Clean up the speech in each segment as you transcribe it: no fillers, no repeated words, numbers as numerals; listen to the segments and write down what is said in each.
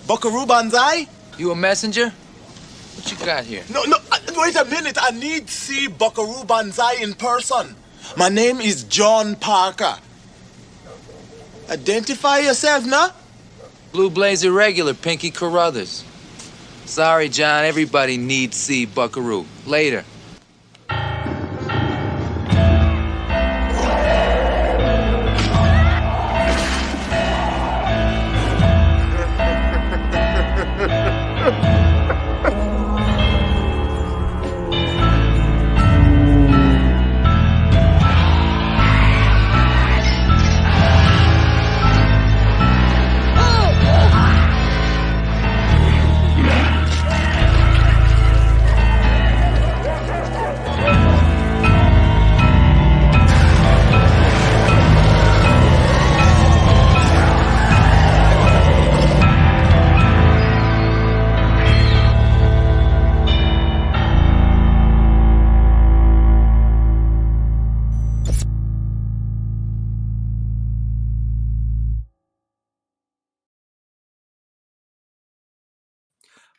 Buckaroo Banzai? You a messenger? What you got here? No, wait a minute. I need to see Buckaroo Banzai in person. My name is John Parker. Identify yourself, nah? Blue Blazer regular, Pinky Carruthers. Sorry, John, everybody needs see Buckaroo. Later.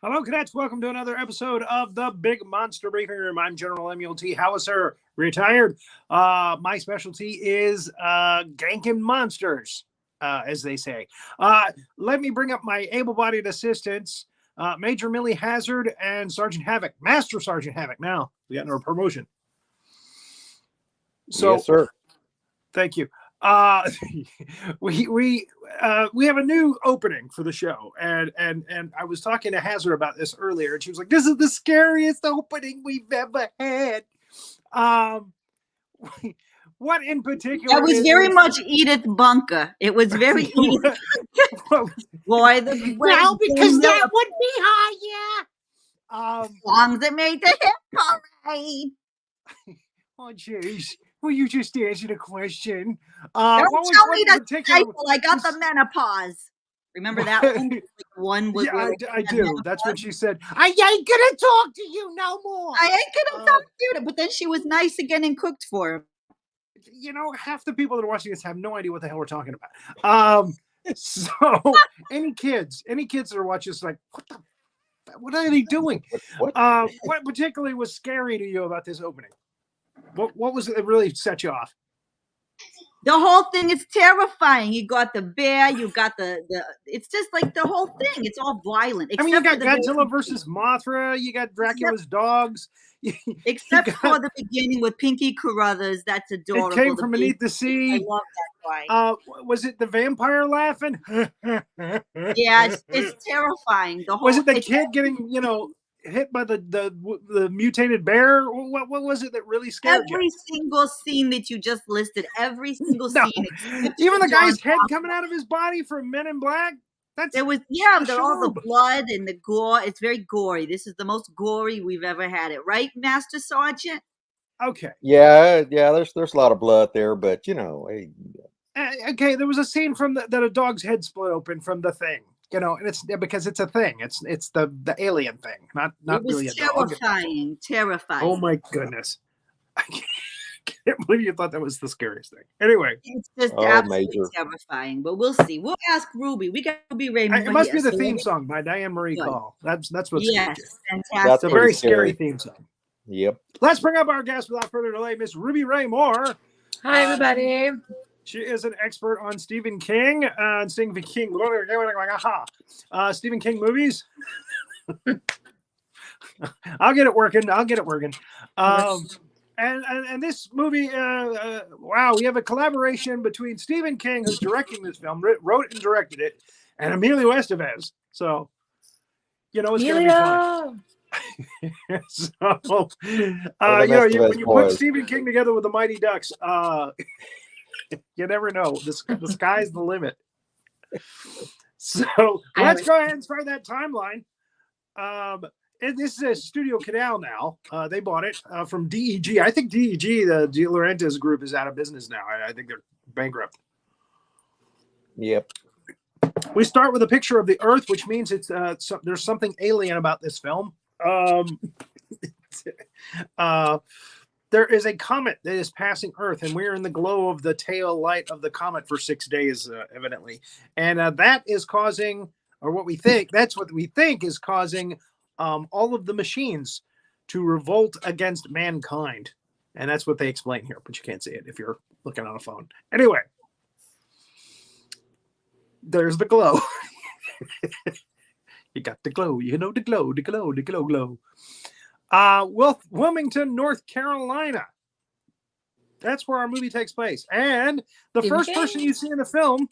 Hello, cadets. Welcome to another episode of the Big Monster Briefing Room. I'm General Emilioestevez, Howitzer, retired. My specialty is ganking monsters, as they say. Let me bring up my able-bodied assistants, Major Hazzard and Sergeant Havoc, Master Sergeant Havoc. Now we got our promotion. So, yes, sir. Thank you. We have a new opening for the show, and I was talking to Hazard about this earlier, and she was like, "This is the scariest opening we've ever had." What in particular? That was very much Edith Bunker. It was very Edith. Boy, well, because that would be high, yeah. Songs that made the hit parade. Oh, jeez. Well, you just answered a question. Don't tell me the title. I got the menopause. Remember that one? Yeah, I do. That's what she said. I ain't gonna talk to you no more. I ain't gonna talk to you. But then she was nice again and cooked for him. You know, half the people that are watching this have no idea what the hell we're talking about. So any kids that are watching this, like, what are they doing? What particularly was scary to you about this opening? What was it that really set you off? The whole thing is terrifying. You got the bear, you got the it's just like the whole thing. It's all violent. I mean, you got Godzilla versus Mothra, you got Dracula's dogs. Except for the beginning with Pinky Carruthers, that's adorable. It came from beneath the sea. I love that guy. Was it the vampire laughing? Yeah, it's terrifying. Was it the kid getting, hit by the mutated bear? What was it that really scared you? Every single scene that you just listed, every single scene. Even the guy's head coming out of his body from Men in Black. All the blood and the gore. It's very gory. This is the most gory we've ever had it, right, Master Sergeant? Okay. Yeah. There's a lot of blood there, but hey. Okay, there was a scene that a dog's head split open from the thing. And it's because it's a thing. It's the alien thing, not really a dog. Terrifying. Oh my goodness! I can't believe you thought that was the scariest thing. Anyway, it's just absolutely terrifying. But we'll see. We'll ask Ruby. We got Ruby Rae Moore. It must be the theme song by Diane Marie Call. That's what's fantastic. That's a very scary theme song. Yep. Let's bring up our guest without further delay, Miss Ruby Rae Moore. Hi, everybody. She is an expert on Stephen King and Stephen King movies. I'll get it working. And this movie, wow, we have a collaboration between Stephen King, who's directing this film, wrote and directed it, and Emilioestevez. So, it's going to be fun. So, when you put Stephen King together with the Mighty Ducks, you never know. The sky's the limit. So let's go ahead and start that timeline. This is a Studio Canal now. They bought it from DEG. I think DEG, the De Laurentiis group, is out of business now. I think they're bankrupt. Yep. We start with a picture of the Earth, which means it's there's something alien about this film. There is a comet that is passing Earth, and we're in the glow of the tail light of the comet for 6 days, evidently. And that is causing or what we think, that's what we think is causing all of the machines to revolt against mankind. And that's what they explain here, but you can't see it if you're looking on a phone. Anyway, there's the glow. You got the glow, you know, the glow. Wilmington, North Carolina. That's where our movie takes place. And the first person you see in the film,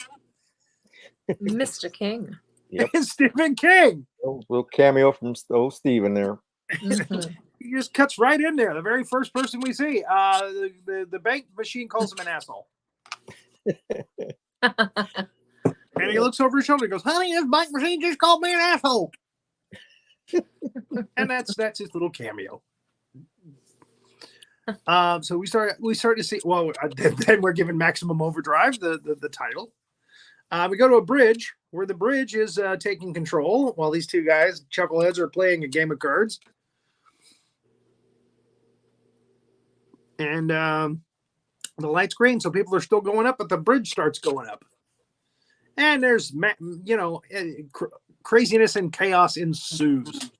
Mr. King, is Stephen King. A little cameo from old Stephen there. He just cuts right in there. The very first person we see. The bank machine calls him an asshole. And he looks over his shoulder and goes, honey, this bank machine just called me an asshole. And that's his little cameo. So we start to see, well, then we're given Maximum Overdrive, the title. We go to a bridge where the bridge is taking control while these two guys, chuckleheads, are playing a game of cards. And the light's green, so people are still going up, but the bridge starts going up. And there's, craziness and chaos ensues.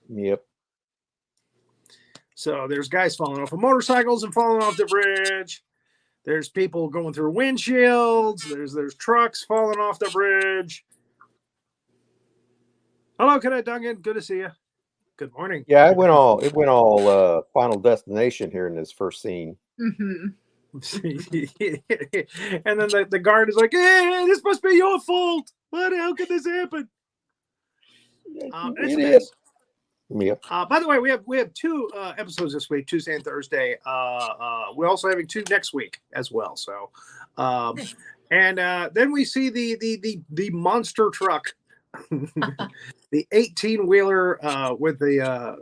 Yep. So there's guys falling off of motorcycles and falling off the bridge. There's people going through windshields. There's trucks falling off the bridge. Hello, Cadet Duncan. Good to see you. Good morning. Yeah, it went all Final Destination here in this first scene. Mm-hmm. And then the guard is like, hey, this must be your fault. How could this happen? It is. Yep. By the way, we have two episodes this week, Tuesday and Thursday. We're also having two next week as well. So, and then we see the monster truck, the 18-wheeler with the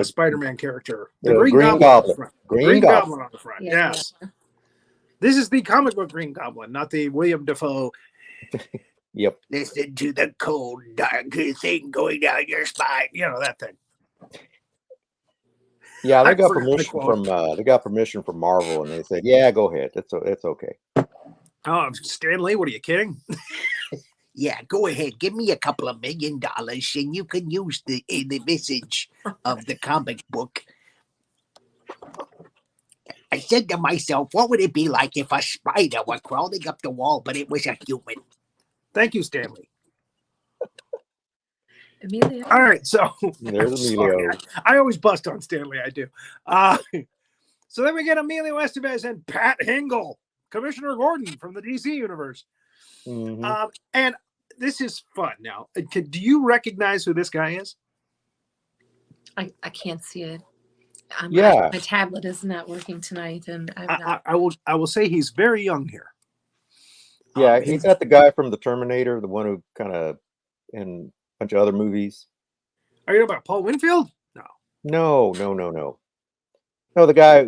Spider-Man character, the Green Goblin. Green Goblin on the front. Yeah. Yes, this is the comic book Green Goblin, not the William Dafoe. Yep. Listen to the cold, dark thing going down your spine. You know that thing. Yeah, they got permission from Marvel, and they said, "Yeah, go ahead. It's okay." Oh, Stan Lee, what are you kidding? Yeah, go ahead. Give me a couple of $1 million, and you can use the message of the comic book. I said to myself, what would it be like if a spider were crawling up the wall, but it was a human? Thank you, Stanley. Emilio. All right, so there's Emilio. I always bust on Stanley. I do. So then we get Emilioestevez and Pat Hingle, Commissioner Gordon from the DC universe. Mm-hmm. And this is fun. Now, do you recognize who this guy is? I can't see it. Yeah, my tablet is not working tonight, and I will say he's very young here. Yeah, he's not the guy from the Terminator, the one who kind of in a bunch of other movies. Are you talking about Paul Winfield? No. No, the guy,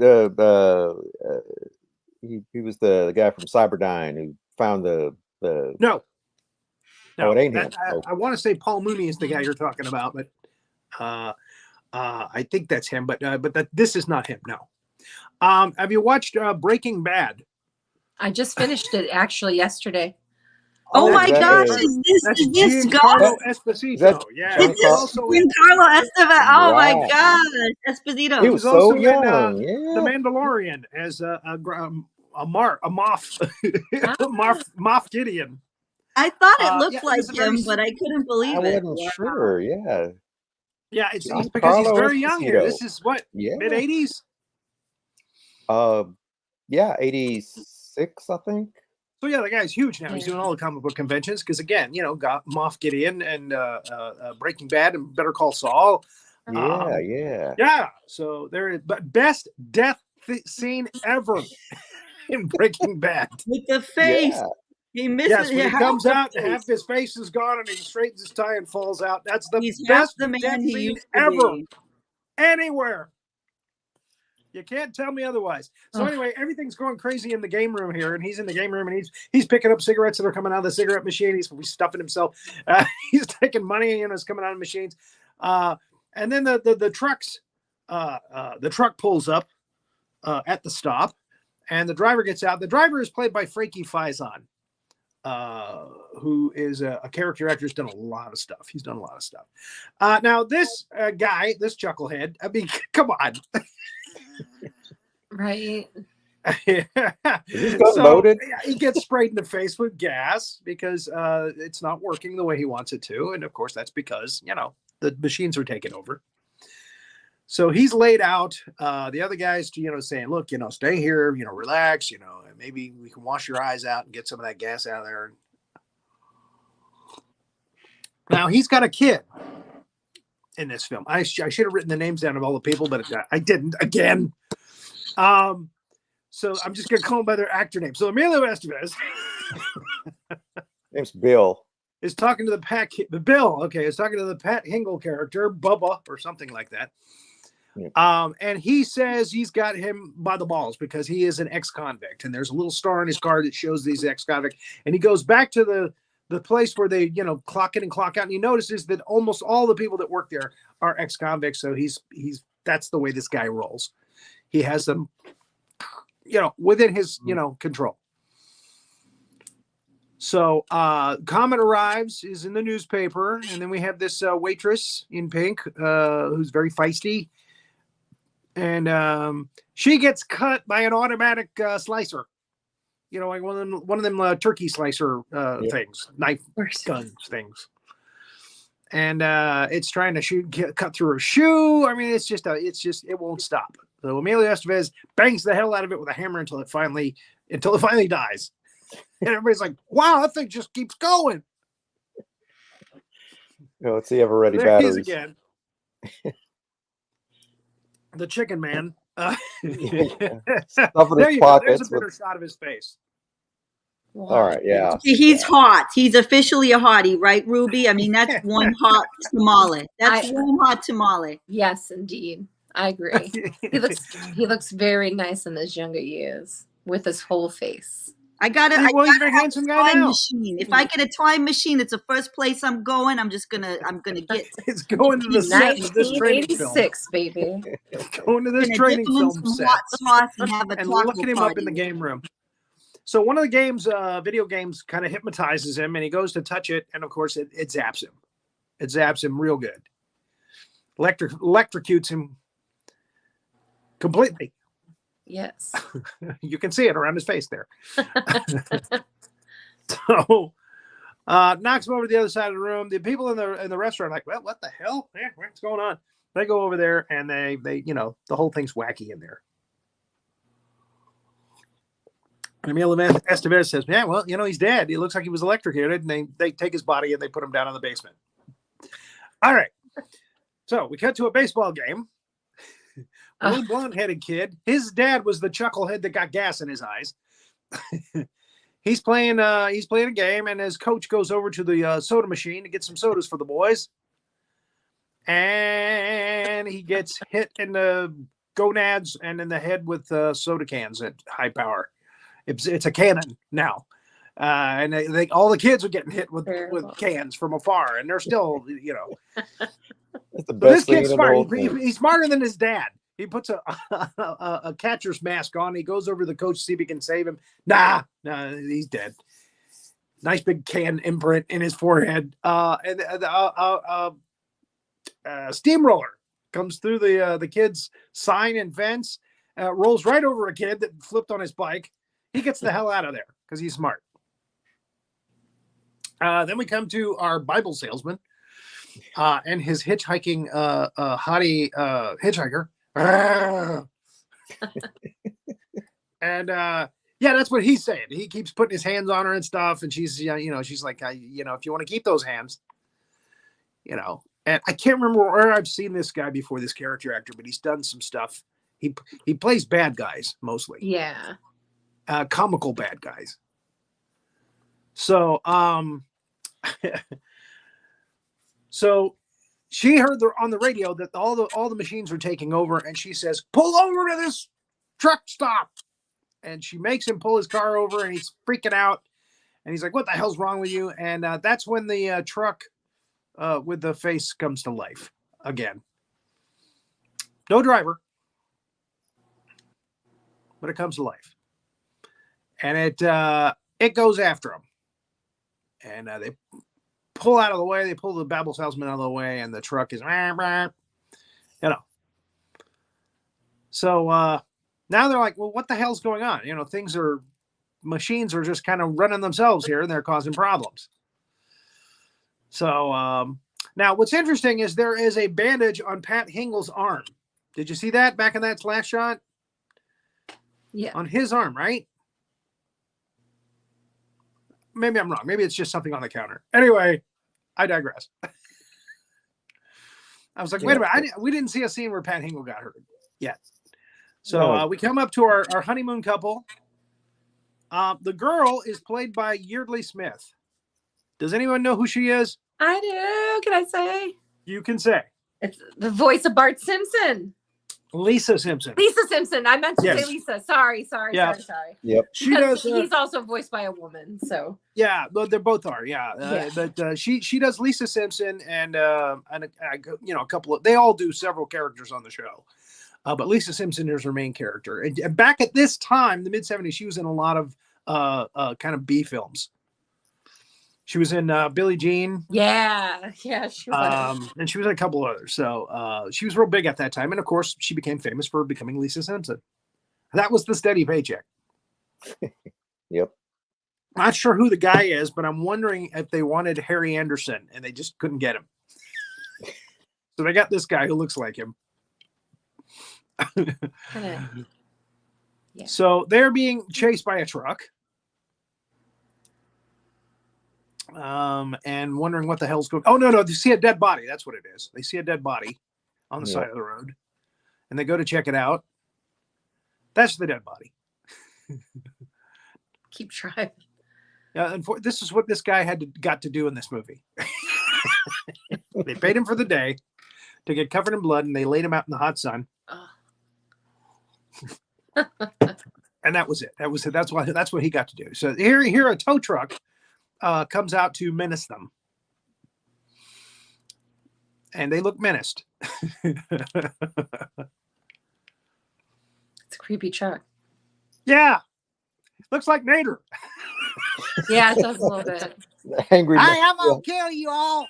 he was the guy from Cyberdyne who found the. No, it ain't him. I want to say Paul Mooney is the guy you're talking about, but I think that's him. But this is not him. No. Have you watched Breaking Bad? I just finished it actually yesterday. Oh my gosh, is this Giancarlo Esposito? Yeah, is this Giancarlo Estevez? Oh my gosh, Esposito. He was also so young. The Mandalorian as a Moff Gideon. I thought it looked like him, but I couldn't believe it. I wasn't sure. Yeah. Yeah, it's because he's very young here. This is what, mid 80s? Yeah, 86, I think. So yeah, the guy's huge now. He's doing all the comic book conventions because, again, got Moff Gideon and Breaking Bad and Better Call Saul. Yeah. So there is, but best death scene ever in Breaking Bad with the face. Yeah. He misses. Yes, when he comes out, half his face is gone, and he straightens his tie and falls out. That's the best death scene ever, anywhere. You can't tell me otherwise. So anyway, everything's going crazy in the game room here, and he's in the game room, and he's picking up cigarettes that are coming out of the cigarette machine. He's stuffing himself. He's taking money, it's coming out of machines. And then the trucks, the truck pulls up at the stop, and the driver gets out. The driver is played by Frankie Faison. who is a character actor, has done a lot of stuff. He's done a lot of stuff. Now this guy, this chucklehead, I mean, come on. Right. Loaded? He gets sprayed in the face with gas because it's not working the way he wants it to. And of course, that's because, the machines are taking over. So he's laid out. The other guys, saying, look, stay here, relax, maybe we can wash your eyes out and get some of that gas out of there. Now he's got a kid in this film. I should have written the names down of all the people, but I didn't again. So I'm just going to call them by their actor name. So emilioestevez. Name's Bill. Is talking to Bill. Okay. Is talking to the Pat Hingle character, Bubba, or something like that. Yeah. And he says he's got him by the balls because he is an ex-convict. And there's a little star on his card that shows that he's ex-convict. And he goes back to the place where they, clock in and clock out. And he notices that almost all the people that work there are ex-convicts. So that's the way this guy rolls. He has them, within his, control. So Comet arrives, is in the newspaper, and then we have this waitress in pink who's very feisty, and she gets cut by an automatic slicer, like one of them turkey slicer things, knife guns things, and it's trying to cut through her shoe. I mean, it won't stop. So emilioestevez bangs the hell out of it with a hammer until it finally dies. And everybody's like, wow, that thing just keeps going. It's the ever-ready there batteries. He is again. The chicken man. Stuff in there his you pockets. go. There's a better shot of his face. Wow. All right, yeah. He's hot. He's officially a hottie, right, Ruby? I mean, that's one hot tamale. That's one hot tamale. Yes, indeed. I agree. He looks very nice in his younger years with his whole face. He's a very handsome guy now. Machine. If I get a time machine, it's the first place I'm going. I'm gonna get. It's going to the set of this training film. 1986, baby. Going to this training film set. Hot sauce and have a and looking him up in the game room. So one of the games, video games, kind of hypnotizes him, and he goes to touch it, and of course it zaps him. It zaps him real good. Electrocutes him completely. Yes. You can see it around his face there. So knocks him over to the other side of the room. The people in the restaurant are like, well, what the hell? Yeah, what's going on? They go over there and they the whole thing's wacky in there. And emilioestevez says, yeah, well, he's dead. He looks like he was electrocuted, and they take his body and they put him down in the basement. All right. So we cut to a baseball game. A little blonde-headed kid. His dad was the chucklehead that got gas in his eyes. He's playing a game, and his coach goes over to the soda machine to get some sodas for the boys. And he gets hit in the gonads and in the head with soda cans at high power. It's a cannon now. And all the kids are getting hit with cans from afar, and they're still, That's the best this kid's smart. thing. He's smarter than his dad. He puts a catcher's mask on. He goes over to the coach to see if he can save him. Nah, he's dead. Nice big can imprint in his forehead. And steamroller comes through the kid's sign and fence, rolls right over a kid that flipped on his bike. He gets the hell out of there because he's smart. Then we come to our Bible salesman and his hitchhiking hottie hitchhiker. And that's what he's saying. He keeps putting his hands on her and stuff, and she's she's like, if you want to keep those hands, and I can't remember where I've seen this guy before, this character actor, but he's done some stuff. He plays bad guys mostly. Yeah. Comical bad guys. So so she heard on the radio that all the machines are taking over, and she says, pull over to this truck stop. And she makes him pull his car over, and he's freaking out. And he's like, what the hell's wrong with you? And that's when the truck with the face comes to life again. No driver, but it comes to life. And it goes after him. and they pull out of the way. They pull the Babel salesman out of the way, and the truck is, So now they're like, well, what the hell's going on? Machines are just kind of running themselves here, and they're causing problems. So now what's interesting is there is a bandage on Pat Hingle's arm. Did you see that back in that last shot? Yeah. On his arm, right? Maybe I'm wrong. Maybe it's just something on the counter. Anyway, I digress. I was like, wait a minute. We didn't see a scene where Pat Hingle got hurt yet. So we come up to our honeymoon couple. The girl is played by Yeardley Smith. Does anyone know who she is? I do. Can I say? You can say. It's the voice of Bart Simpson. Lisa Simpson. Lisa Simpson. I meant to say Lisa. Sorry. Yep. She does. He's also voiced by a woman. So. Yeah, but they both are. Yeah. But she does Lisa Simpson and a couple of. They all do several characters on the show. But Lisa Simpson is her main character. And back at this time, the mid-'70s, she was in a lot of kind of B films. She was in Billie Jean. Yeah, she was. And she was in a couple of others. So she was real big at that time. And, of course, she became famous for becoming Lisa Simpson. That was the steady paycheck. Yep. Not sure who the guy is, but I'm wondering if they wanted Harry Anderson, and they just couldn't get him. So they got this guy who looks like him. So they're being chased by a truck. And wondering what the hell's going on. Oh, no, they see a dead body. That's what it is. They see a dead body on the side of the road, and they go to check it out. That's the dead body. Keep trying. And this is what this guy got to do in this movie. They paid him for the day to get covered in blood, and they laid him out in the hot sun. And that was it. That's what he got to do. So here a tow truck comes out to menace them, and they look menaced. It's a creepy truck. Yeah, looks like Nader. Yeah, it does a little bit. Angry. Hey, I'm gonna kill you all.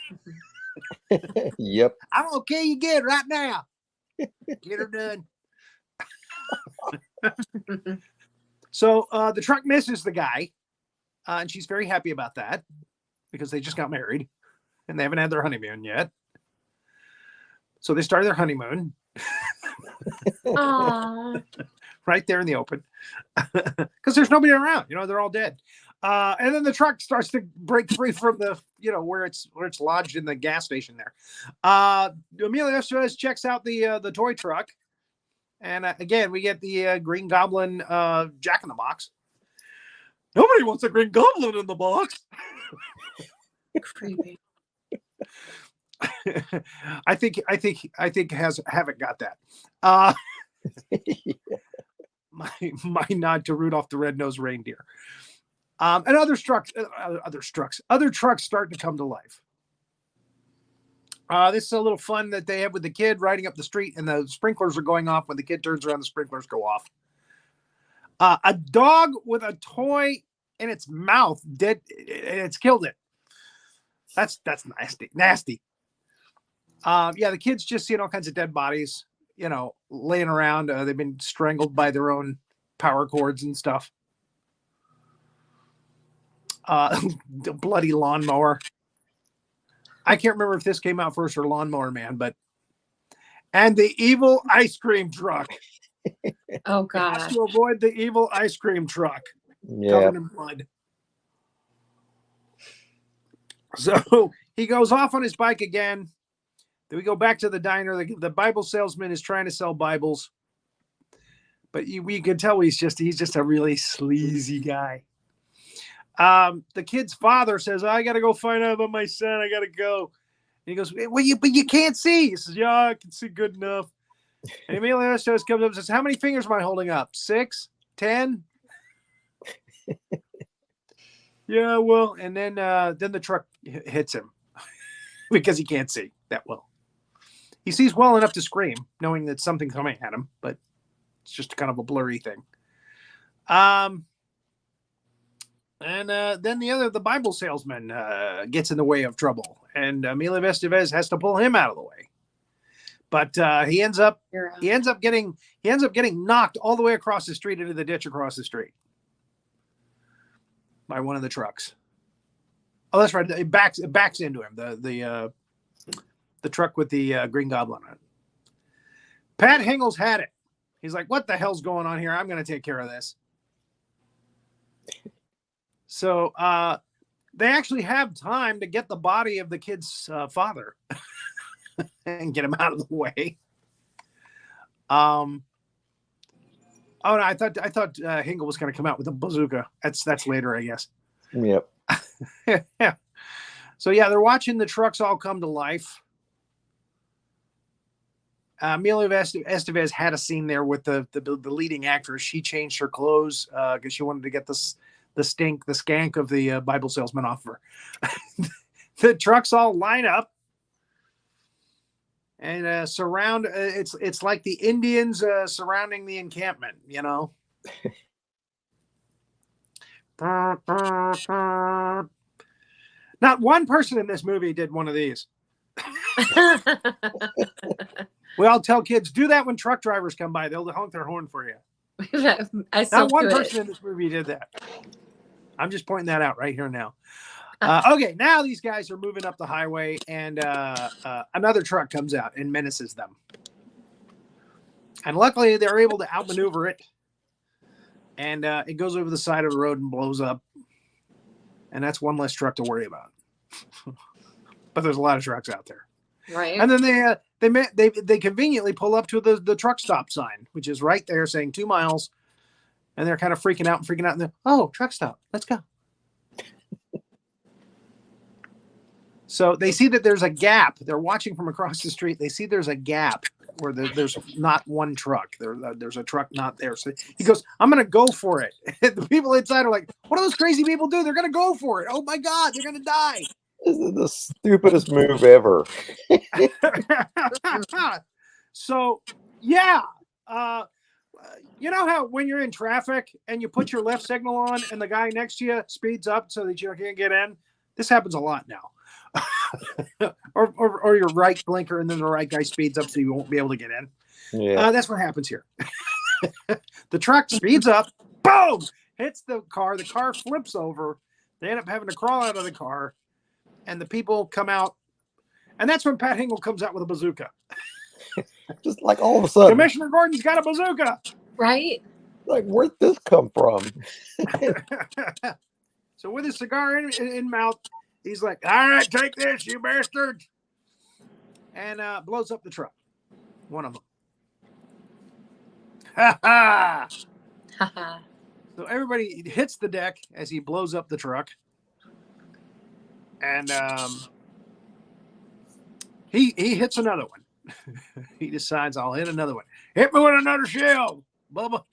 Yep. I'm gonna kill you good right now. Get her done. So the truck misses the guy, and she's very happy about that because they just got married and they haven't had their honeymoon yet. So they started their honeymoon. Right there in the open because there's nobody around. They're all dead. And then the truck starts to break free from the, where it's lodged in the gas station there. Emilioestevez checks out the toy truck. And again, we get the Green Goblin Jack in the Box. Nobody wants a Green Goblin in the box. Creepy. I think Havoc got that. My nod to Rudolph the Red-Nosed Reindeer. And other trucks start to come to life. This is a little fun that they have with the kid riding up the street, and the sprinklers are going off. When the kid turns around, the sprinklers go off. A dog with a toy in its mouth, dead, and it's killed it. That's nasty. The kids just seeing all kinds of dead bodies, laying around. They've been strangled by their own power cords and stuff. The bloody lawnmower. I can't remember if this came out first or Lawnmower Man, and the evil ice cream truck. Oh God! Has to avoid the evil ice cream truck covered in blood. So he goes off on his bike again. Then we go back to the diner. The Bible salesman is trying to sell Bibles, but we can tell he's just a really sleazy guy. The kid's father says, I got to go find out about my son. I got to go. And he goes, but you can't see. He says, yeah, I can see good enough. And Emilioestevez comes up and says, how many fingers am I holding up? 6? 10? Yeah, well, and then the truck hits him because he can't see that well. He sees well enough to scream, knowing that something's coming at him, but it's just kind of a blurry thing. And then the Bible salesman gets in the way of trouble, and Emilioestevez has to pull him out of the way. But he ends up getting knocked all the way across the street into the ditch across the street by one of the trucks. Oh, that's right. It backs into him. The truck with the Green Goblin on it. Pat Hingle's had it. He's like, "What the hell's going on here? I'm going to take care of this." So they actually have time to get the body of the kid's father and get him out of the way. Oh no, I thought Hingle was going to come out with a bazooka. That's later, I guess. Yep. Yeah. So yeah, they're watching the trucks all come to life. Emilioestevez had a scene there with the leading actress. She changed her clothes because she wanted to get the skank of the Bible salesman off her. The trucks all line up and surround. It's like the Indians surrounding the encampment, you know. Not one person in this movie did one of these. We all tell kids, do that when truck drivers come by. They'll honk their horn for you. Not one person in this movie did that. I'm just pointing that out right here now. Okay, now these guys are moving up the highway, and another truck comes out and menaces them. And luckily, they're able to outmaneuver it. And it goes over the side of the road and blows up. And that's one less truck to worry about. But there's a lot of trucks out there. Right. And then they conveniently pull up to the truck stop sign, which is right there saying 2 miles. And they're kind of freaking out. And they're, oh, truck stop. Let's go. So they see that there's a gap. They're watching from across the street. They see there's a gap where there's not one truck. There's a truck not there. So he goes, I'm going to go for it. The people inside are like, what do those crazy people do? They're going to go for it. Oh, my God, they're going to die. This is the stupidest move ever. So, yeah. You know how when you're in traffic and you put your left signal on and the guy next to you speeds up so that you can't get in? This happens a lot now. or your right blinker and then the right guy speeds up so you won't be able to get in. Yeah. That's what happens here. The truck speeds up, boom, hits the car flips over. They end up having to crawl out of the car, and the people come out, and that's when Pat Hingle comes out with a bazooka. Just like all of a sudden, Commissioner Gordon's got a bazooka. Right. Like, where'd this come from? So with his cigar in mouth, he's like, all right, take this, you bastards. And blows up the truck. One of them. Ha ha. Ha ha. So everybody hits the deck as he blows up the truck. And he hits another one. He decides, I'll hit another one. Hit me with another shell, Bubba.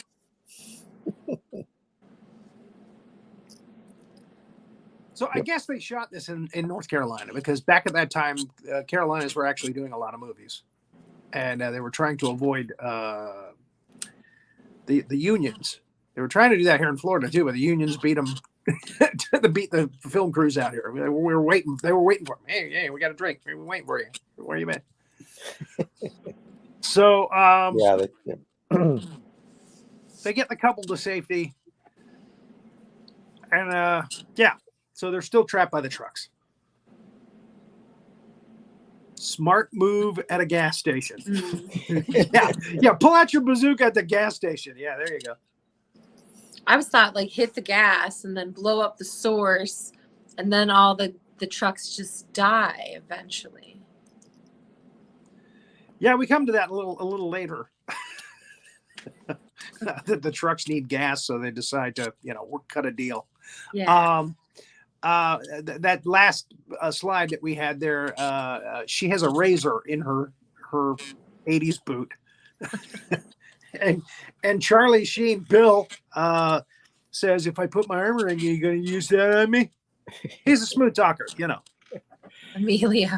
So I guess they shot this in North Carolina because back at that time, Carolinas were actually doing a lot of movies. And they were trying to avoid the unions. They were trying to do that here in Florida too, but the unions beat them to beat the film crews out here. We were waiting. They were waiting for them. Hey, we got a drink. We're waiting for you. Where you been? So they get the couple to safety, and so they're still trapped by the trucks. Smart move at a gas station. Yeah. Pull out your bazooka at the gas station. Yeah, there you go. I was thought like hit the gas and then blow up the source, and then all the trucks just die eventually. Yeah, we come to that a little later. The trucks need gas, so they decide to cut a deal. Yeah. That last slide that we had there, she has a razor in her 80s boot. and Charlie Sheen, Bill, says, if I put my armor in you, you going to use that on me? He's a smooth talker, Emilio.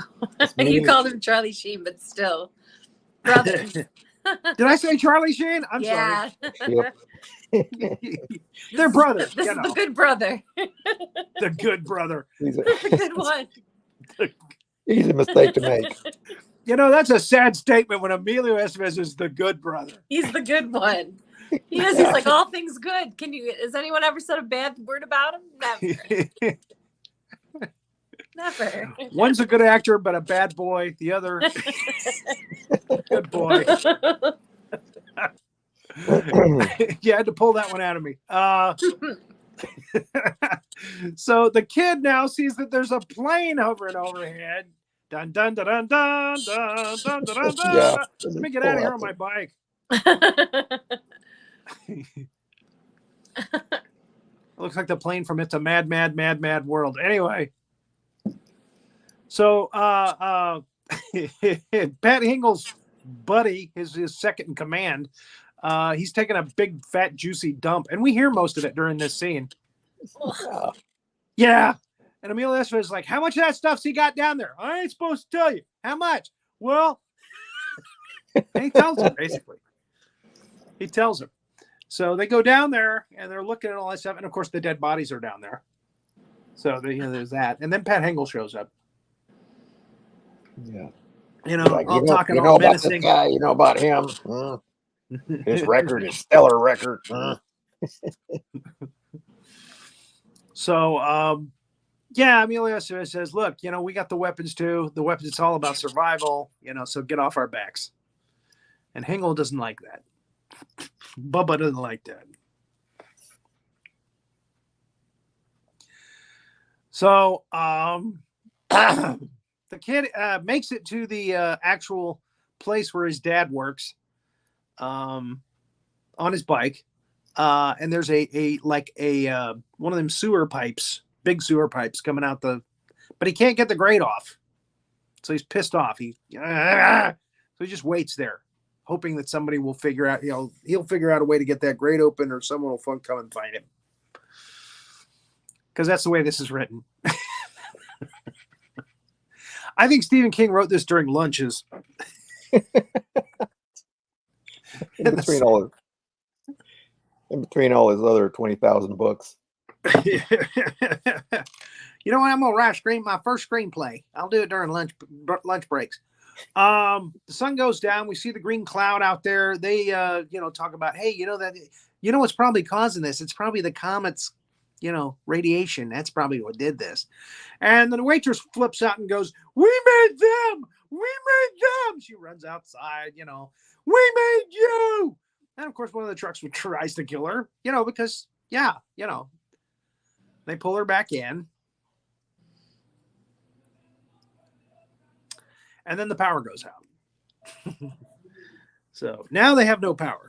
You called him Charlie Sheen, but still. Brothers. Did I say Charlie Sheen? I'm sorry. Yep. They're brothers. This is the good brother. The good brother. He's The good one. easy mistake to make. That's a sad statement when Emilioestevez is the good brother. He's the good one. He is. He's like all things good. Has anyone ever said a bad word about him? Never. Never. One's a good actor, but a bad boy. The other, good boy. You had to pull that one out of me. So the kid now sees that there's a plane hovering overhead. Dun dun dun dun dun dun dun dun dun. Yeah. Let me get out of here on my bike. Looks like the plane from It's a Mad, Mad, Mad, Mad World. Anyway, so Pat Hingle's buddy, his second in command, he's taking a big, fat, juicy dump, and we hear most of it during this scene. Yeah. And Emilioestevez is like, how much of that stuff's he got down there? I ain't supposed to tell you. How much? Well, and he tells him, basically. He tells him. So they go down there, and they're looking at all that stuff. And, of course, the dead bodies are down there. So there's that. And then Pat Hingle shows up. Yeah. Like, all talking all menacing. This guy, you know about him. His record is stellar record. So, yeah, Emilioestevez says, look, we got the weapons too. The weapons, it's all about survival, so get off our backs. And Hingle doesn't like that. Bubba doesn't like that. So, the kid makes it to the actual place where his dad works on his bike. And there's a one of them sewer pipes, big sewer pipes coming out but he can't get the grate off. So he's pissed off. So he just waits there, hoping that somebody will figure out, he'll figure out a way to get that grate open, or someone will come and find him. Because that's the way this is written. I think Stephen King wrote this during lunches. In between all his other 20,000 books. You know what? I'm gonna write my first screenplay. I'll do it during lunch breaks. The sun goes down. We see the green cloud out there. They talk about, hey, what's probably causing this? It's probably the comet's radiation. That's probably what did this. And the waitress flips out and goes, we made them. We made them. She runs outside. We made you. And of course, one of the trucks tries to kill her, because, they pull her back in. And then the power goes out. So now they have no power.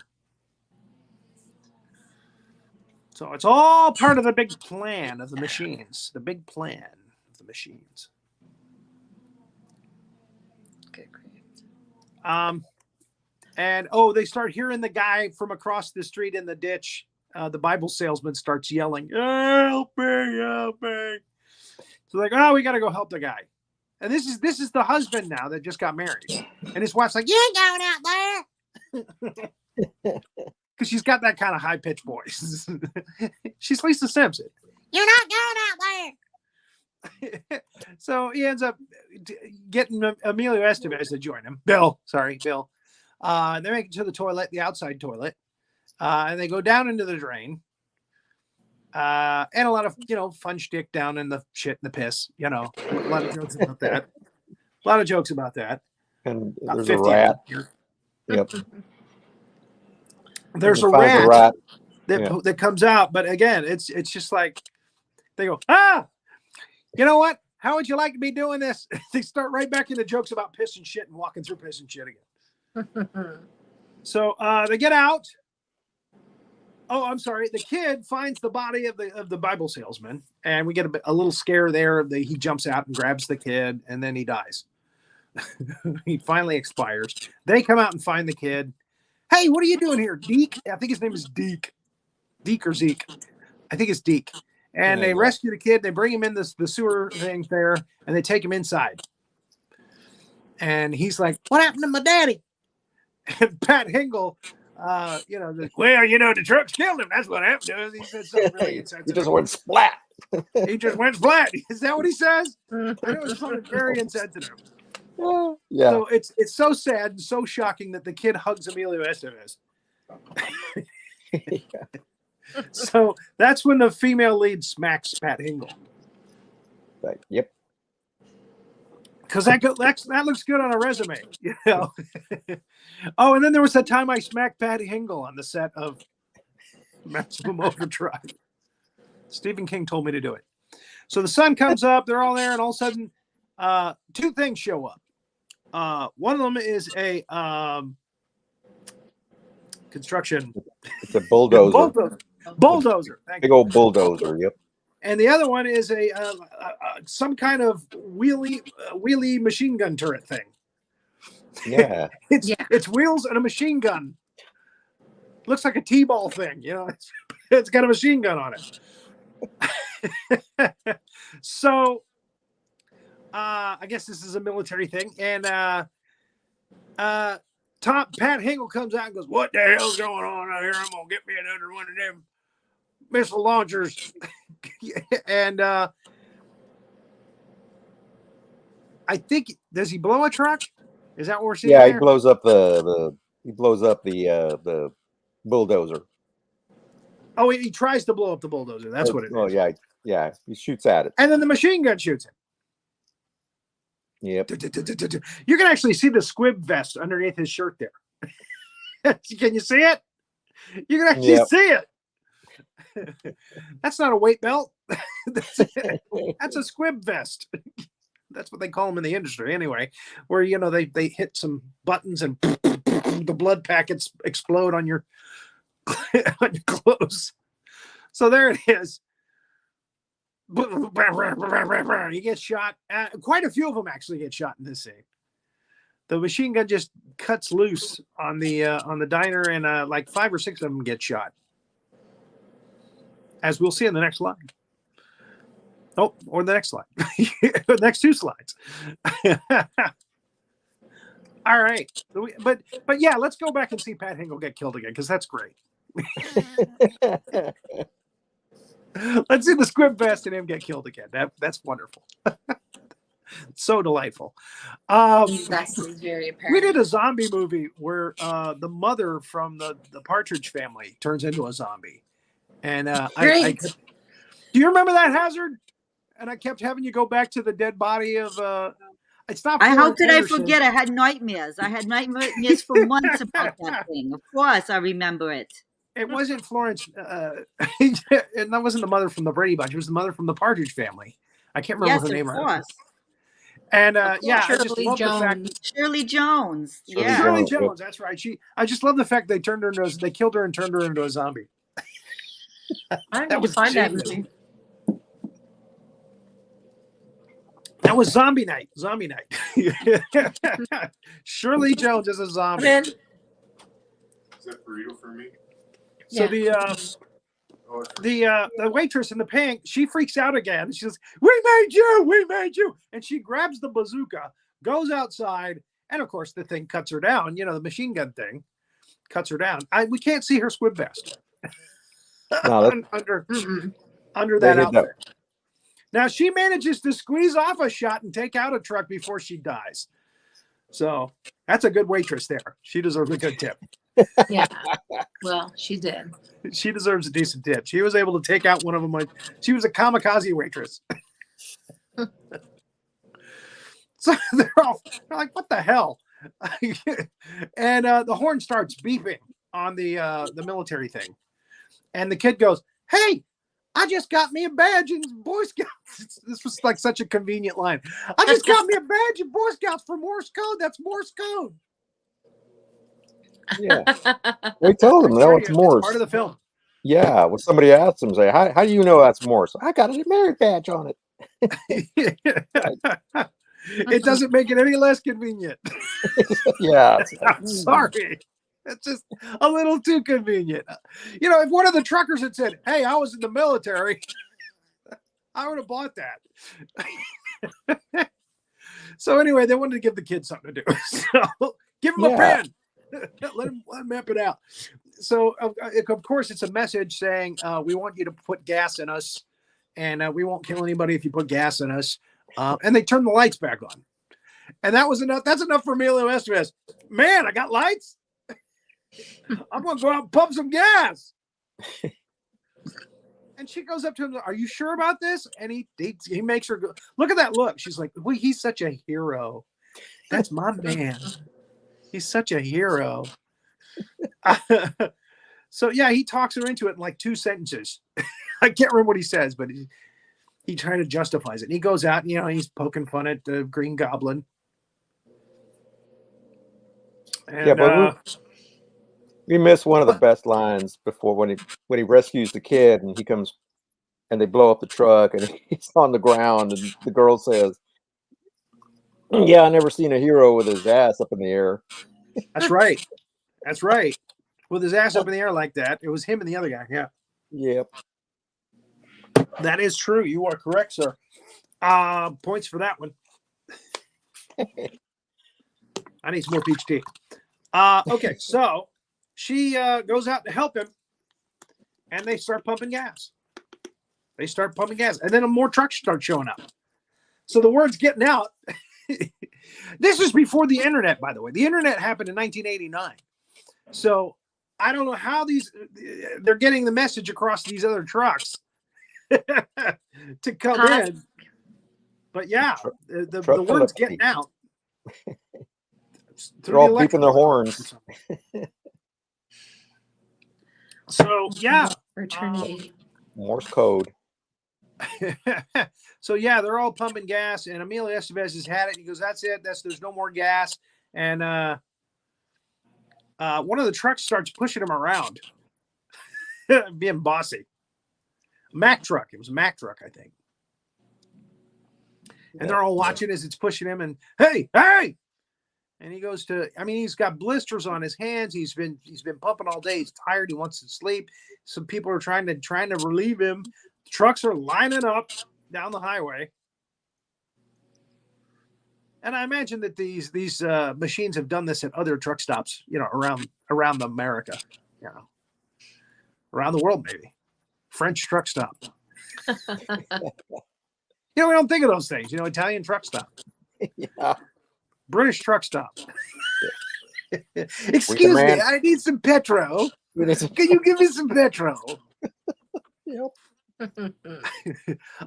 So it's all part of the big plan of the machines. The big plan of the machines. Okay, great. And they start hearing the guy from across the street in the ditch. The Bible salesman starts yelling, help me, help me. So like, we got to go help the guy. And this is the husband now that just got married. And his wife's like, you ain't going out there. Because she's got that kind of high-pitched voice. She's Lisa Simpson. You're not going out there. So he ends up getting Emilioestevez to join him. Bill. They make it to the toilet, the outside toilet. And they go down into the drain. And a lot of, fun shtick down in the shit and the piss. A lot of jokes about that. And there's a rat. Yep. There's a rat that comes out. But again, it's just like, they go, you know what? How would you like to be doing this? They start right back into jokes about piss and shit and walking through piss and shit again. So they get out. Oh, I'm sorry. The kid finds the body of the Bible salesman, and we get a little scare there. He jumps out and grabs the kid, and then he dies. He finally expires. They come out and find the kid. Hey, what are you doing here, Deke? I think his name is Deke. Deke or Zeke. I think it's Deke. And they rescue the kid. They bring him in the sewer things there, and they take him inside. And he's like, what happened to my daddy? And Pat Hingle The trucks killed him. That's what happened to us. He said something really insensitive. He just went splat. He just went flat. Is that what he says? I know it's something very insensitive. Yeah. So it's so sad and so shocking that the kid hugs emilioestevez. So that's when the female lead smacks Pat Hingle. Right. Yep. Because that looks good on a resume, Oh, and then there was that time I smacked Pat Hingle on the set of Maximum Overdrive. Stephen King told me to do it. So the sun comes up, they're all there, and all of a sudden, two things show up. One of them is a construction. It's a bulldozer. Bulldozer. Big old bulldozer. Yep. And the other one is some kind of wheelie machine gun turret thing. Yeah. It's wheels and a machine gun. Looks like a T-ball thing, It's got a machine gun on it. So, I guess this is a military thing, and Pat Hingle comes out and goes, "What the hell's going on out here? I'm gonna get me another one of them missile launchers." And I think, does he blow a truck? Is that what we're seeing? Yeah, there? he blows up the bulldozer. Oh, he tries to blow up the bulldozer. That's what it is. Oh yeah. He shoots at it. And then the machine gun shoots him. Yep. You can actually see the squib vest underneath his shirt there. Can you see it? You can actually see it. That's not a weight belt. That's a squib vest. That's what they call them in the industry anyway, where they hit some buttons and the blood packets explode on your clothes. So there it is. He gets shot. Quite a few of them actually get shot in this scene. The machine gun just cuts loose on the diner, and like 5 or 6 of them get shot, as we'll see in the next slide. Oh, or the next slide. The next 2 slides. All right. But yeah, let's go back and see Pat Hingle get killed again, because that's great. Let's see the squib vest and him get killed again. That's wonderful. So delightful. That's very apparent. We did a zombie movie where the mother from the Partridge Family turns into a zombie. And Great. Do you remember that, Hazard? And I kept having you go back to the dead body of it's not. How could I forget? I had nightmares. I had nightmares for months about that thing. Of course, I remember it. It wasn't Florence, and that wasn't the mother from the Brady Bunch. It was the mother from the Partridge Family. I can't remember her name. Of course. And yeah, I just love Jones. the fact Shirley Jones. Shirley Jones. That's right. I just love the fact they killed her and turned her into a zombie. I need to find that movie. That was Zombie Night. Zombie Night. Shirley Jones is a zombie. Is that burrito for me? So the waitress in the pink, she freaks out again. She says, we made you. And she grabs the bazooka, goes outside, and of course the thing cuts her down. The machine gun thing cuts her down. We can't see her squib vest. No, under that outfit. Now she manages to squeeze off a shot and take out a truck before she dies. So that's a good waitress there. She deserves a good tip. Yeah. Well, she did. She deserves a decent tip. She was able to take out one of them. She was a kamikaze waitress. So they're like, what the hell? And the horn starts beeping on the military thing. And the kid goes, hey, I just got me a badge in Boy Scouts. This was like such a convenient line. I just got me a badge in Boy Scouts for Morse code. That's Morse code. Yeah. They told him, no, it's Morse. Part of the film. Yeah. When somebody asked him, say, how do you know that's Morse? I got a merit badge on it. It doesn't make it any less convenient. Yeah. I'm sorry. It's just a little too convenient. If one of the truckers had said, hey, I was in the military, I would have bought that. So anyway, they wanted to give the kid something to do. So give him a pen. let him map it out. So of course it's a message saying we want you to put gas in us, and we won't kill anybody if you put gas in us. And they turn the lights back on, and that was enough. That's enough for Emilioestevez. Man, I got lights. I'm gonna go out and pump some gas. And she goes up to him. Are you sure about this? And he makes her go. Look at that look. She's like, well, he's such a hero. That's my man. He's such a hero. So yeah, he talks her into it in like 2 sentences. I can't remember what he says, but he trying to justifies it. And he goes out and, he's poking fun at the Green Goblin. And, yeah, but we missed one of the best lines before when he rescues the kid and he comes and they blow up the truck and he's on the ground and the girl says, "Yeah, I never seen a hero with his ass up in the air." That's right. That's right. With his ass up in the air like that. It was him and the other guy. Yeah. Yep. That is true. You are correct, sir. Points for that one. I need some more peach tea. Okay, so she goes out to help him, and they start pumping gas. And then more trucks start showing up. So the word's getting out. This is before the internet, by the way. The internet happened in 1989. So I don't know how they're getting the message across these other trucks to come in. But yeah, the word's getting out. They're all beeping their horns. So yeah, Morse code. So yeah, they're all pumping gas, and Emilioestevez has had it. He goes, "That's it. There's no more gas." And one of the trucks starts pushing him around, being bossy. Mack truck. It was a Mack truck, I think. And they're all watching as it's pushing him, and hey! And he goes to, he's got blisters on his hands. He's been pumping all day. He's tired. He wants to sleep. Some people are trying to relieve him. Trucks are lining up down the highway. And I imagine that these machines have done this at other truck stops, around America, around the world, maybe. French truck stop. We don't think of those things, Italian truck stop. Yeah. British truck stop. Excuse me, I need some petrol. Can you give me some petrol? Yep.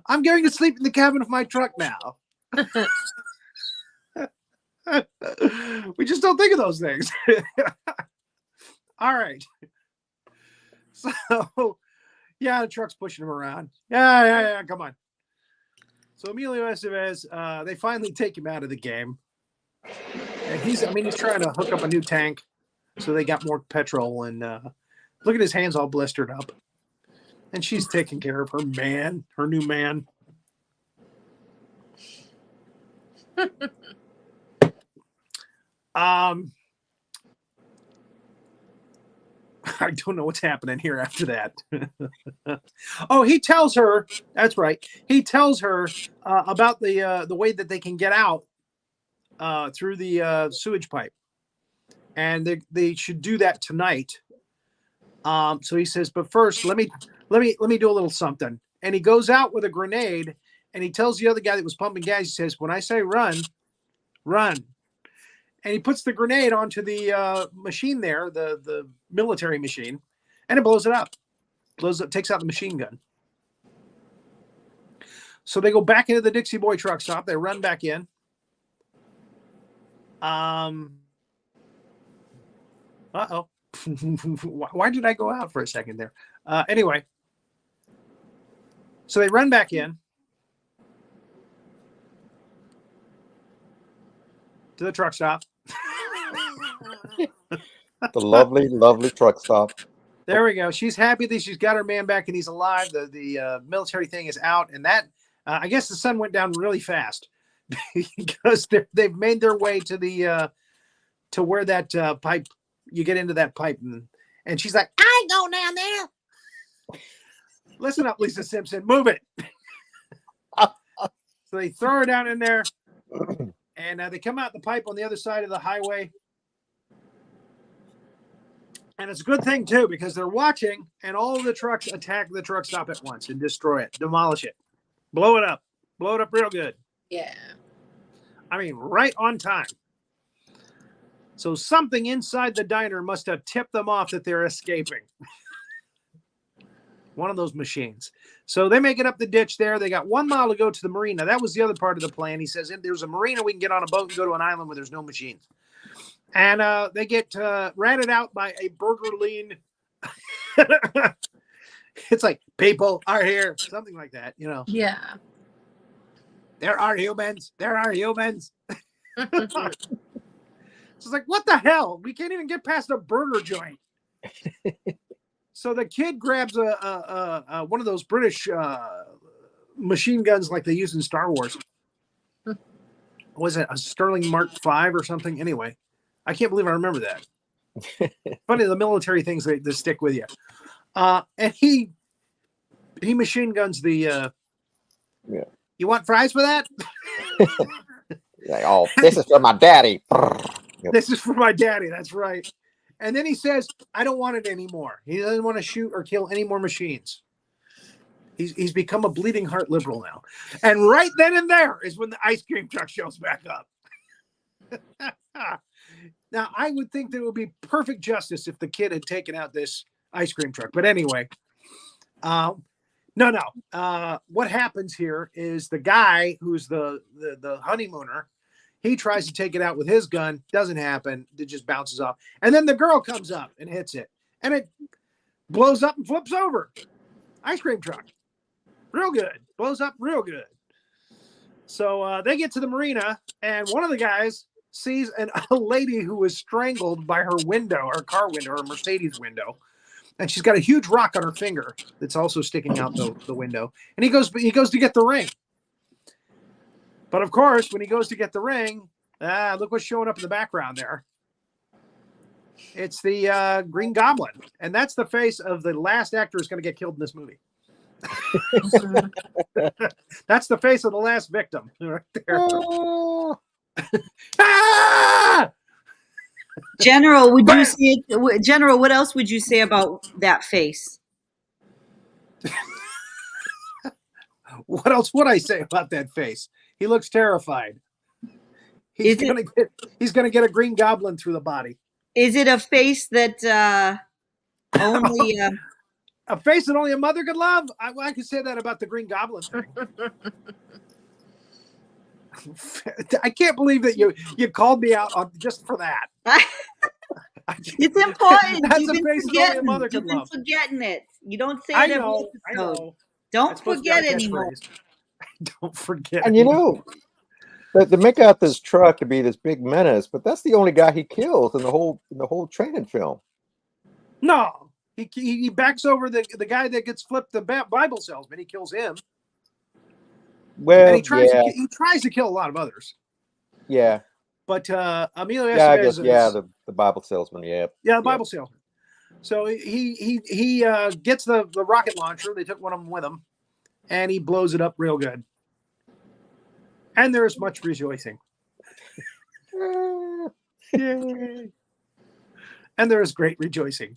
I'm going to sleep in the cabin of my truck now. We just don't think of those things. All right. So, yeah, the truck's pushing him around. Yeah, come on. So Emilioestevez, they finally take him out of the game. And he's trying to hook up a new tank so they got more petrol. And look at his hands all blistered up. And she's taking care of her new man. I don't know what's happening here after that. Oh, he tells her, that's right. He tells her about the way that they can get out through the sewage pipe. And they should do that tonight. So he says, but first, let me do a little something. And he goes out with a grenade and he tells the other guy that was pumping gas, he says, when I say run, run. And he puts the grenade onto the machine there, the military machine, and it blows it up. Takes out the machine gun. So they go back into the Dixie Boy truck stop. They run back in. Uh-oh. Why did I go out for a second there? Anyway. So they run back in to the truck stop. The lovely, lovely truck stop. There we go. She's happy that she's got her man back and he's alive. The military thing is out, and that I guess the sun went down really fast because they've made their way to the to where that pipe. You get into that pipe, and she's like, "I ain't going down there." Listen up, Lisa Simpson. Move it. So they throw her down in there, and they come out the pipe on the other side of the highway. And it's a good thing, too, because they're watching, and all of the trucks attack the truck stop at once and destroy it, demolish it, blow it up real good. Yeah. I mean, right on time. So something inside the diner must have tipped them off that they're escaping. One of those machines. So they make it up the ditch there. They got 1 mile to go to the marina. That was the other part of the plan. He says, there's a marina. We can get on a boat and go to an island where there's no machines. And they get ratted out by a burger lean. It's like, people are here. Something like that, you know. Yeah. There are humans. There are humans. It's like, what the hell? We can't even get past a burger joint. So the kid grabs a one of those British machine guns like they use in Star Wars. Was it a Sterling Mark V or something? Anyway, I can't believe I remember that. Funny, the military things they stick with you. And he machine guns the. Yeah. You want fries for that? Like, oh, this is for my daddy. Yep. This is for my daddy. That's right. And then he says, I don't want it anymore. He doesn't want to shoot or kill any more machines. He's become a bleeding heart liberal now. And right then and there is when the ice cream truck shows back up. Now, I would think that it would be perfect justice if the kid had taken out this ice cream truck. But anyway, no. What happens here is the guy who's the honeymooner, he tries to take it out with his gun. Doesn't happen. It just bounces off. And then the girl comes up and hits it. And it blows up and flips over. Ice cream truck. Real good. Blows up real good. So they get to the marina, and one of the guys sees a lady who was strangled by her window, her car window, her Mercedes window. And she's got a huge rock on her finger that's also sticking out the window. And he goes to get the ring. But of course, when he goes to get the ring, look what's showing up in the background there. It's the Green Goblin. And that's the face of the last actor who's going to get killed in this movie. That's the face of the last victim right there. Ah! General, General, what else would you say about that face? What else would I say about that face? He looks terrified. He's gonna get a Green Goblin through the body. Is it a face that only a face that only a mother could love? I could say that about the Green Goblin thing. I can't believe that you called me out on just for that. It's important. That's a face that only a mother could love. You've been forgetting it. You don't say it every episode. I know. Don't forget anymore. Don't forget. And you know, they make out this truck to be this big menace, but that's the only guy he kills in the whole training film. No, he backs over the guy that gets flipped, the Bible salesman. He kills him. Well, and he tries to kill a lot of others. Yeah. But emilioestevez the Bible salesman. Yeah. Yeah, the Bible salesman. So he gets the rocket launcher. They took one of them with him, and he blows it up real good. And there is much rejoicing. Yay. And there is great rejoicing.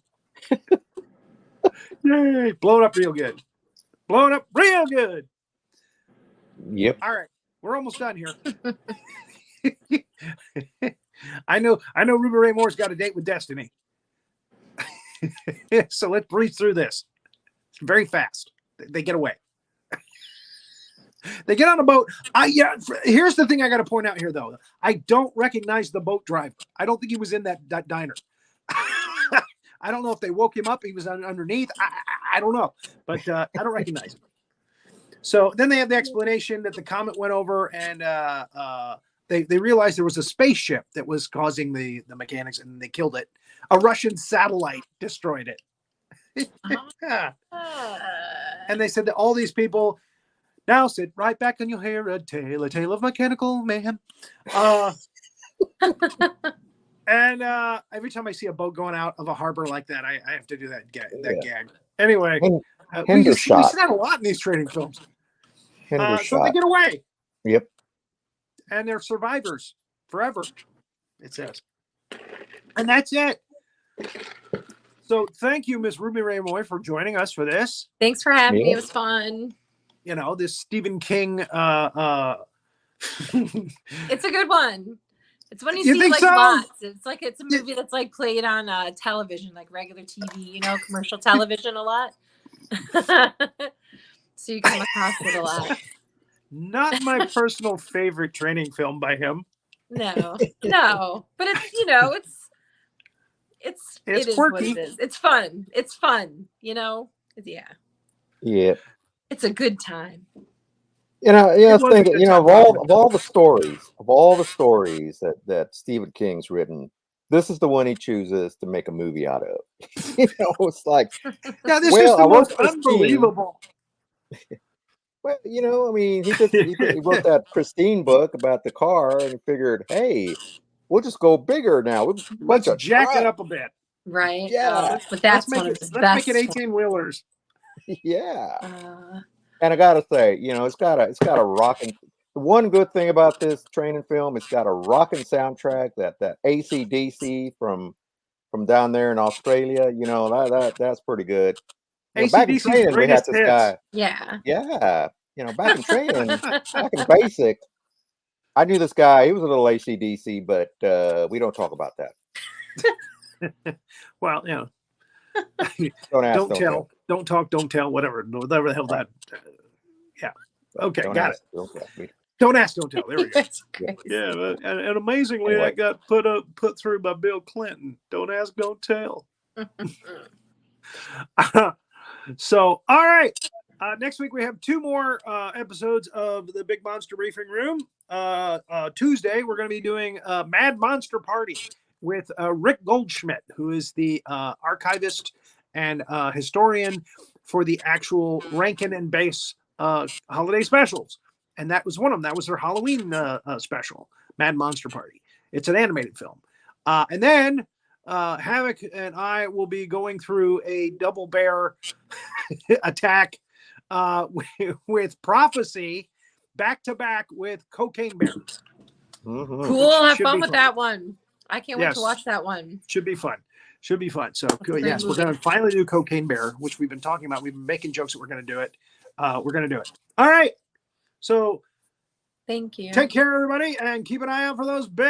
Yay! Blow it up real good. Blow it up real good. Yep. All right, we're almost done here. I know Ruby Rae Moore's got a date with Destiny. So let's breeze through this. It's very fast. They get away. They get on a boat. Here's the thing I got to point out here, though. I don't recognize the boat driver. I don't think he was in that diner. I don't know if they woke him up. He was underneath. I don't know, but I don't recognize him. So then they have the explanation that the comet went over, and they realized there was a spaceship that was causing the mechanics, and they killed it. A Russian satellite destroyed it. And they said that all these people now sit right back and you'll hear a tale of mechanical mayhem. And every time I see a boat going out of a harbor like that, I have to do that gag. Anyway, we see that a lot in these trading films. So they get away. Yep. And they're survivors forever, it says. And that's it. So thank you, Miss Ruby Rae Moore, for joining us for this. Thanks for having me. It was fun. You know, this Stephen King. It's a good one. It's when you see like so? lots. It's like it's a movie that's like played on television, like regular TV, you know, commercial television a lot. So you come across it a lot. Not my personal favorite training film by him. No, but it's, you know, it is quirky. what it is. It's fun. It's fun. You know, yeah. It's a good time. You know, I was thinking, you know, of all the stories that Stephen King's written, this is the one he chooses to make a movie out of. You know, it's like, yeah, this is the most unbelievable. Well, you know, I mean, he wrote that Pristine book about the car and figured, hey, we'll just go bigger now. Let's jack it up a bit. Right. Yeah. But that's one of his best. Let's make it 18-wheelers. Yeah. And I gotta say, you know, it's got a rocking. The one good thing about this training film, it's got a rocking soundtrack. That AC/DC from down there in Australia, you know, that's pretty good. You know, back in training, we had this guy. Yeah. Yeah. You know, back in training, back in basic, I knew this guy. He was a little AC/DC, but we don't talk about that. Well, you know, don't tell, don't talk, don't tell, whatever the hell that. Yeah. Okay, got it. Don't ask, don't tell. There we go. Yeah, and amazingly, that got put through by Bill Clinton. Don't ask, don't tell. So, all right. Next week we have 2 more episodes of the Big Monster Briefing Room. Tuesday we're going to be doing Mad Monster Party with Rick Goldschmidt, who is the archivist and historian for the actual Rankin and Bass holiday specials. And that was one of them. That was their Halloween special, Mad Monster Party. It's an animated film. And then Havoc and I will be going through a double bear attack with Prophecy back to back with Cocaine Bear. Cool. Have fun with that one. I can't wait to watch that one. Should be fun. So yes, we're going to finally do Cocaine Bear, which we've been talking about. We've been making jokes that we're going to do it. We're going to do it. All right. So thank you. Take care, everybody, and keep an eye out for those big